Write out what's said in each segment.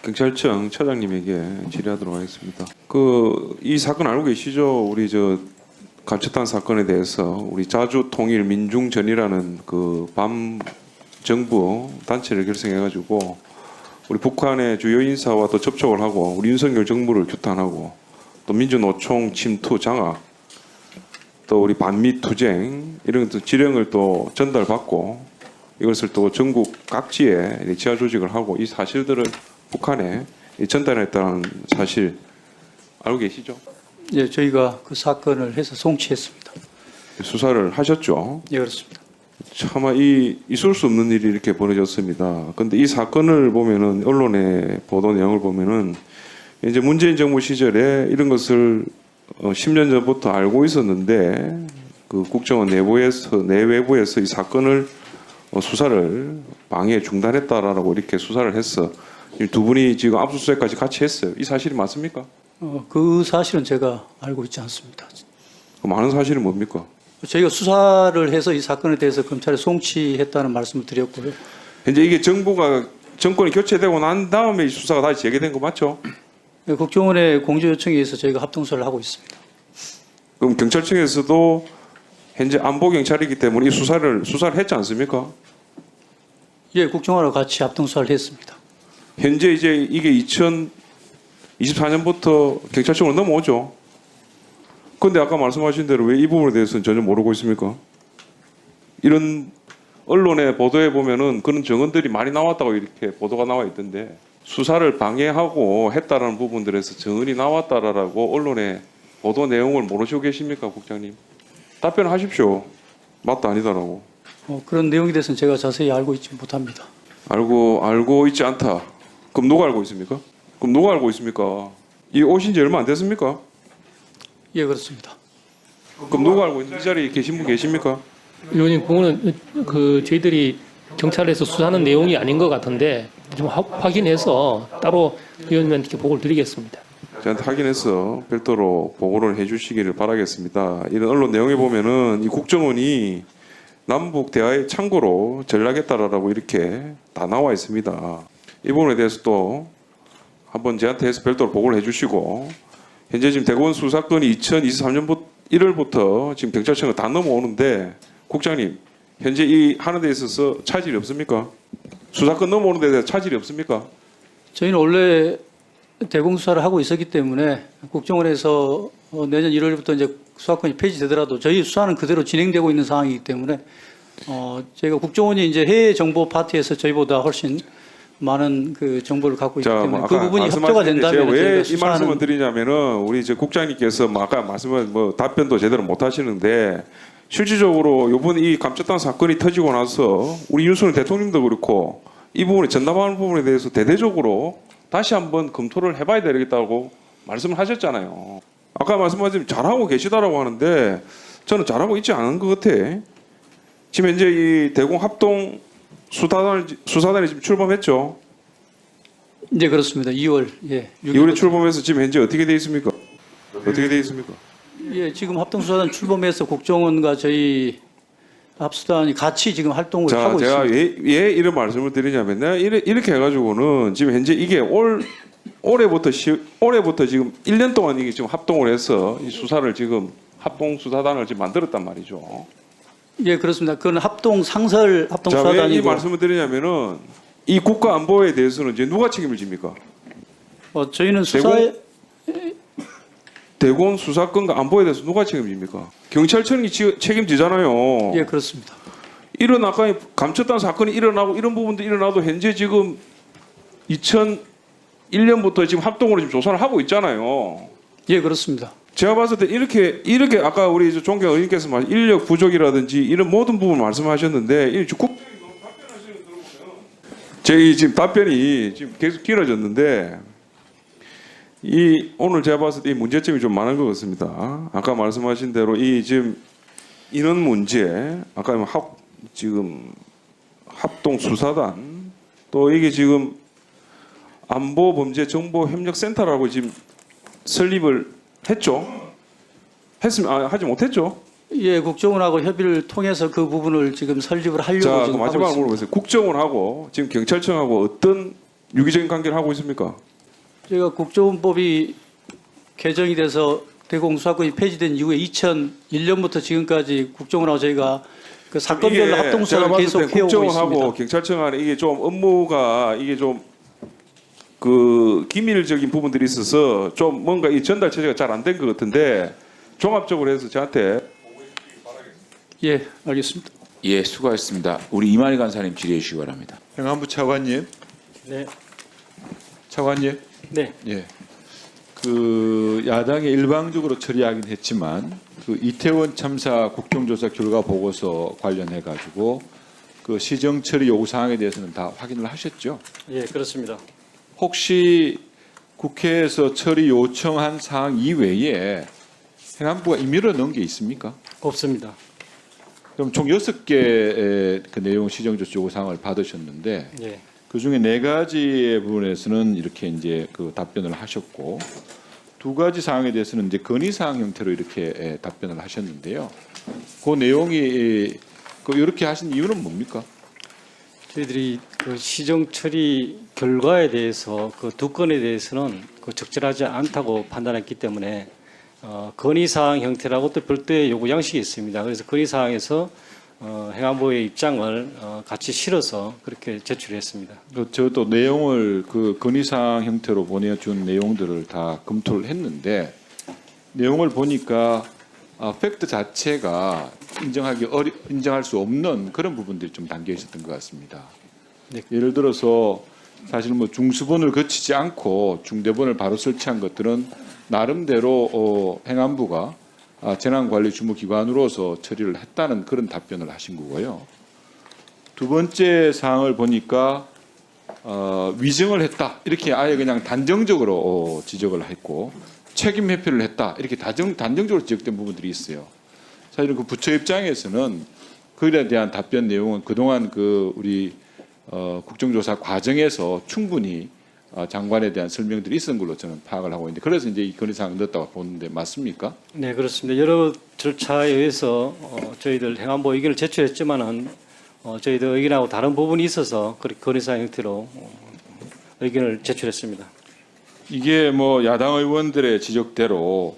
경찰청 차장님에게 질의하도록 하겠습니다. 이 사건 알고 계시죠? 우리 감췄단 사건에 대해서 우리 자주통일민중전이라는 밤 정부 단체를 결성해가지고 우리 북한의 주요 인사와 또 접촉을 하고 우리 윤석열 정부를 규탄하고 또 민주노총 침투 장악 또 우리 반미 투쟁 이런 지령을 또 전달받고 이것을 또 전국 각지에 지하 조직을 하고 이 사실들을 북한에 전달했다는 사실 알고 계시죠? 예, 저희가 그 사건을 해서 송치했습니다. 수사를 하셨죠? 예, 그렇습니다. 차마 있을 수 없는 일이 이렇게 벌어졌습니다. 그런데 이 사건을 보면은 언론의 보도 내용을 보면은 이제 문재인 정부 시절에 이런 것을 10년 전부터 알고 있었는데 그 국정원 내외부에서 이 사건을 수사를 방해 중단했다라고 이렇게 수사를 했어. 두 분이 지금 압수수색까지 같이 했어요. 이 사실이 맞습니까? 그 사실은 제가 알고 있지 않습니다. 많은 사실은 뭡니까? 저희가 수사를 해서 이 사건에 대해서 검찰에 송치했다는 말씀을 드렸고요. 현재 이게 정권이 교체되고 난 다음에 이 수사가 다시 재개된 거 맞죠? 예, 국정원의 공조 요청에 의해서 저희가 합동수사를 하고 있습니다. 그럼 경찰청에서도 현재 안보 경찰이기 때문에 이 수사를 했지 않습니까? 예, 국정원과 같이 합동수사를 했습니다. 현재 이제 이게 2024년부터 경찰청으로 넘어오죠. 그런데 아까 말씀하신 대로 왜 이 부분에 대해서는 전혀 모르고 있습니까? 이런 언론의 보도에 보면은 그런 증언들이 많이 나왔다고 이렇게 보도가 나와 있던데 수사를 방해하고 했다라는 부분들에서 증언이 나왔다라고 언론의 보도 내용을 모르시고 계십니까, 국장님? 답변하십시오. 맞다 아니다라고. 그런 내용에 대해서는 제가 자세히 알고 있지 못합니다. 알고 있지 않다. 그럼 누가 알고 있습니까? 이 오신 지 얼마 안 됐습니까? 예, 그렇습니다. 그럼 누가 알고 있는지 이 자리에 계신 분 계십니까? 의원님, 그거는 저희들이 경찰에서 수사하는 내용이 아닌 것 같은데 좀 확인해서 따로 의원님한테 보고를 드리겠습니다. 저한테 확인해서 별도로 보고를 해주시기를 바라겠습니다. 이런 언론 내용에 보면은 이 국정원이 남북 대화에 참고로 전략했다라고 이렇게 다 나와 있습니다. 이 부분에 대해서 또 한번 저한테 해서 별도로 보고를 해주시고 현재 지금 대구원 수사건이 2023년 1월부터 지금 경찰청에 다 넘어오는데 국장님 현재 이 하는 데 있어서 차질이 없습니까? 수사건 넘어오는 데 대해서 차질이 없습니까? 저희는 원래 대공수사를 하고 있었기 때문에 국정원에서 내년 1월부터 이제 수사권이 폐지되더라도 저희 수사는 그대로 진행되고 있는 상황이기 때문에 저희가 국정원이 이제 해외 정보 파트에서 저희보다 훨씬 많은 그 정보를 갖고 있기 때문에 그 부분이 협조가 된다면 왜 이 저희가 말씀을 드리냐면은 우리 국장님께서 아까 말씀을 답변도 제대로 못 하시는데 실질적으로 이번 이 감췄단 사건이 터지고 나서 우리 윤석열 대통령도 그렇고 이 부분에 전담하는 부분에 대해서 대대적으로 다시 한번 검토를 해봐야 되겠다고 말씀을 하셨잖아요. 아까 말씀하신 잘하고 계시다라고 하는데 저는 잘하고 있지 않은 것 같아. 지금 현재 이 대공 합동 수사단이 지금 출범했죠. 네, 그렇습니다. 2월 2월에 출범해서 지금 현재 어떻게 돼 있습니까? 예, 지금 합동수사단 출범해서 국정원과 저희 합수단이 같이 지금 활동을 하고 제가 있습니다. 왜 이런 말씀을 드리냐면 내가 이렇게 해가지고는 지금 현재 이게 올해부터 지금 1년 동안 이게 지금 합동을 해서 이 수사를 지금 합동 수사단을 지금 만들었단 말이죠. 예, 그렇습니다. 그건 합동수사단이고. 자, 왜 이 말씀을 드리냐면은 이 국가 안보에 대해서는 이제 누가 책임을 집니까? 저희는 수사에 대공 수사권과 안보에 대해서 누가 책임집니까? 경찰청이 책임지잖아요. 예, 그렇습니다. 이런 아까 감췄단 사건이 일어나고 이런 부분도 일어나도 현재 지금 2001년부터 지금 합동으로 지금 조사를 하고 있잖아요. 예, 그렇습니다. 제가 봤을 때 이렇게 아까 우리 존경 의원께서 인력 부족이라든지 이런 모든 부분 말씀하셨는데 저희 지금 답변이 지금 계속 길어졌는데 오늘 제가 봤을 때 이 문제점이 좀 많은 것 같습니다. 아까 말씀하신 대로 이 지금 인원 문제, 아까 지금 합동 수사단 또 이게 지금 안보 범죄 정보 협력 센터라고 지금 설립을 했죠? 하지 못했죠? 예, 국정원하고 협의를 통해서 그 부분을 지금 설립을 하려고 자, 지금 하고 마지막으로 있습니다. 물어보세요. 국정원하고 지금 경찰청하고 어떤 유기적인 관계를 하고 있습니까? 저희가 국정원법이 개정이 돼서 대공수사권이 폐지된 이후에 2001년부터 지금까지 국정원하고 저희가 그 사건별로 제가 합동수사를 봤을 계속 때 해오고 국정원하고 있습니다. 경찰청 간에 이게 좀 업무가 이게 좀 그 기밀적인 부분들이 있어서 좀 뭔가 이 전달 체제가 잘 안 된 것 같은데 종합적으로 해서 저한테 예, 알겠습니다. 예, 수고하셨습니다. 우리 이만희 간사님 질의해 주시기 바랍니다. 행안부 차관님, 네. 차관님, 네. 예, 그 야당이 일방적으로 처리하긴 했지만 그 이태원 참사 국정조사 결과 보고서 관련해 가지고 그 시정 처리 요구 사항에 대해서는 다 확인을 하셨죠? 예, 그렇습니다. 혹시 국회에서 처리 요청한 사항 이외에 행안부가 임의로 넣은 게 있습니까? 없습니다. 그럼 총 6개의 그 내용 시정조치 요구 사항을 받으셨는데 예. 그 중에 4가지의 부분에서는 이렇게 이제 그 답변을 하셨고 2가지 사항에 대해서는 이제 건의 사항 형태로 이렇게 답변을 하셨는데요. 그 내용이 그 이렇게 하신 이유는 뭡니까? 저희들이 그 시정 처리 결과에 대해서 그 2건에 대해서는 그 적절하지 않다고 판단했기 때문에 건의사항 형태라고 또 별도의 요구 양식이 있습니다. 그래서 건의사항에서 행안부의 입장을 같이 실어서 그렇게 제출했습니다. 저도 내용을 그 건의사항 형태로 보내준 내용들을 다 검토를 했는데 내용을 보니까 팩트 자체가 인정할 수 없는 그런 부분들이 좀 담겨 있었던 것 같습니다. 네. 예를 들어서 사실 뭐 중수본을 거치지 않고 중대본을 바로 설치한 것들은 나름대로 행안부가 재난관리주무기관으로서 처리를 했다는 그런 답변을 하신 거고요. 두 번째 사항을 보니까 위증을 했다 이렇게 아예 그냥 단정적으로 지적을 했고 책임 회피를 했다 이렇게 단정적으로 지적된 부분들이 있어요. 사실은 그 부처 입장에서는 그에 대한 답변 내용은 그동안 그 우리 국정조사 과정에서 충분히 장관에 대한 설명들이 있었던 걸로 저는 파악을 하고 있는데 그래서 이제 이 건의사항을 넣었다고 보는데 맞습니까? 네, 그렇습니다. 여러 절차에 의해서 저희들 행안부 의견을 제출했지만은 저희들 의견하고 다른 부분이 있어서 그렇게 건의사항 형태로 의견을 제출했습니다. 이게 뭐 야당 의원들의 지적대로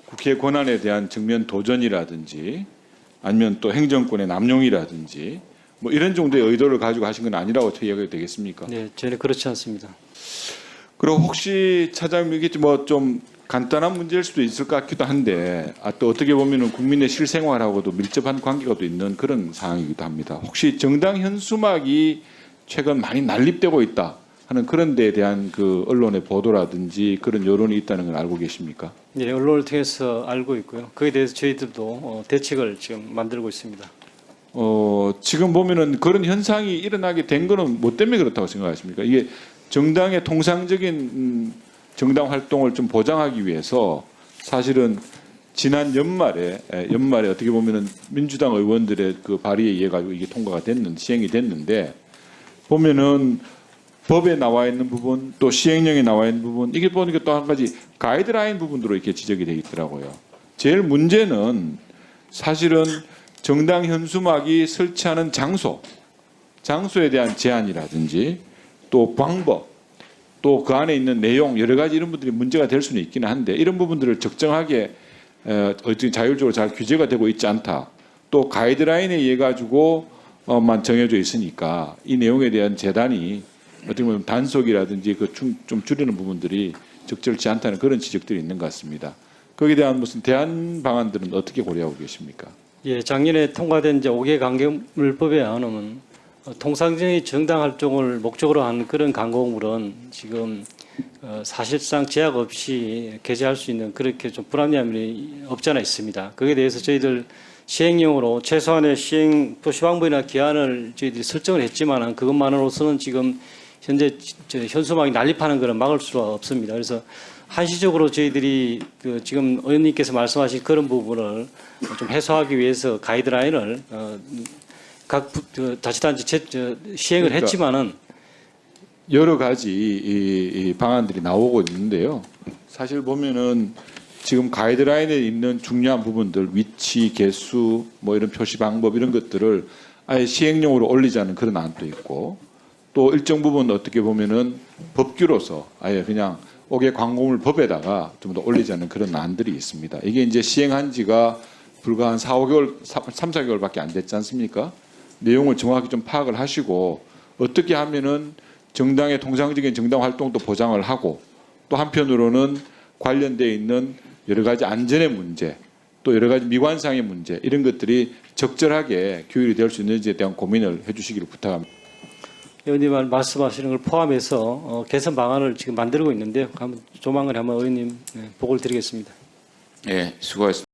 국회 권한에 대한 정면 도전이라든지 아니면 또 행정권의 남용이라든지 뭐 이런 정도의 의도를 가지고 하신 건 아니라고 이해가 되겠습니까? 네, 저는 그렇지 않습니다. 그리고 혹시 차장님 이게 뭐 좀 간단한 문제일 수도 있을 것 같기도 한데 또 어떻게 보면은 국민의 실생활하고도 밀접한 관계가 또 있는 그런 상황이기도 합니다. 혹시 정당 현수막이 최근 많이 난립되고 있다 하는 그런 데에 대한 그 언론의 보도라든지 그런 여론이 있다는 걸 알고 계십니까? 네, 언론을 통해서 알고 있고요. 그에 대해서 저희들도 대책을 지금 만들고 있습니다. 지금 보면은 그런 현상이 일어나게 된 거는 뭐 때문에 그렇다고 생각하십니까? 이게 정당의 통상적인 정당 활동을 좀 보장하기 위해서 사실은 지난 연말에 어떻게 보면은 민주당 의원들의 그 발의에 의해 가지고 이게 통과가 시행이 됐는데 보면은 법에 나와 있는 부분 또 시행령에 나와 있는 부분 이게 보니까 또 한 가지 가이드라인 부분으로 이렇게 지적이 되어 있더라고요. 제일 문제는 사실은 정당 현수막이 설치하는 장소에 대한 제한이라든지 또 방법 또 그 안에 있는 내용 여러 가지 이런 부분들이 문제가 될 수는 있기는 한데 이런 부분들을 적정하게 어떻게 자율적으로 잘 규제가 되고 있지 않다. 또 가이드라인에 의해 가지고만 정해져 있으니까 이 내용에 대한 재단이 어떻게 보면 단속이라든지 그 좀 줄이는 부분들이 적절치 않다는 그런 지적들이 있는 것 같습니다. 거기에 대한 무슨 대안 방안들은 어떻게 고려하고 계십니까? 예, 작년에 통과된 이제 5개 강경물법에 의하면 통상적인 정당 활동을 목적으로 한 그런 광고물은 지금 사실상 제약 없이 게재할 수 있는 그렇게 좀 불합리함이 없지 않아 있습니다. 거기에 대해서 저희들 시행령으로 최소한의 시행 표시 방법이나 기한을 저희들이 설정을 했지만 그것만으로서는 지금 현재 현수막이 난립하는 것을 막을 수가 없습니다. 그래서 한시적으로 저희들이 그 지금 의원님께서 말씀하신 그런 부분을 좀 해소하기 위해서 가이드라인을 각 자치단체 시행을 그러니까 했지만은 여러 가지 이 방안들이 나오고 있는데요. 사실 보면은 지금 가이드라인에 있는 중요한 부분들 위치, 개수, 뭐 이런 표시 방법 이런 것들을 아예 시행령으로 올리자는 그런 안도 있고 또 일정 부분 어떻게 보면은 법규로서 아예 그냥 5개 광고물 법에다가 좀 더 올리자는 그런 안들이 있습니다. 이게 이제 시행한 지가 불과 한 3, 4개월밖에 안 됐지 않습니까? 내용을 정확히 좀 파악을 하시고 어떻게 하면은 정당의 통상적인 정당 활동도 보장을 하고 또 한편으로는 관련돼 있는 여러 가지 안전의 문제 또 여러 가지 미관상의 문제 이런 것들이 적절하게 규율이 될 수 있는지에 대한 고민을 해주시기를 부탁합니다. 의원님 말씀하시는 걸 포함해서 개선 방안을 지금 만들고 있는데요. 조만간에 한번 의원님 보고를 드리겠습니다. 예, 수고하셨습니다.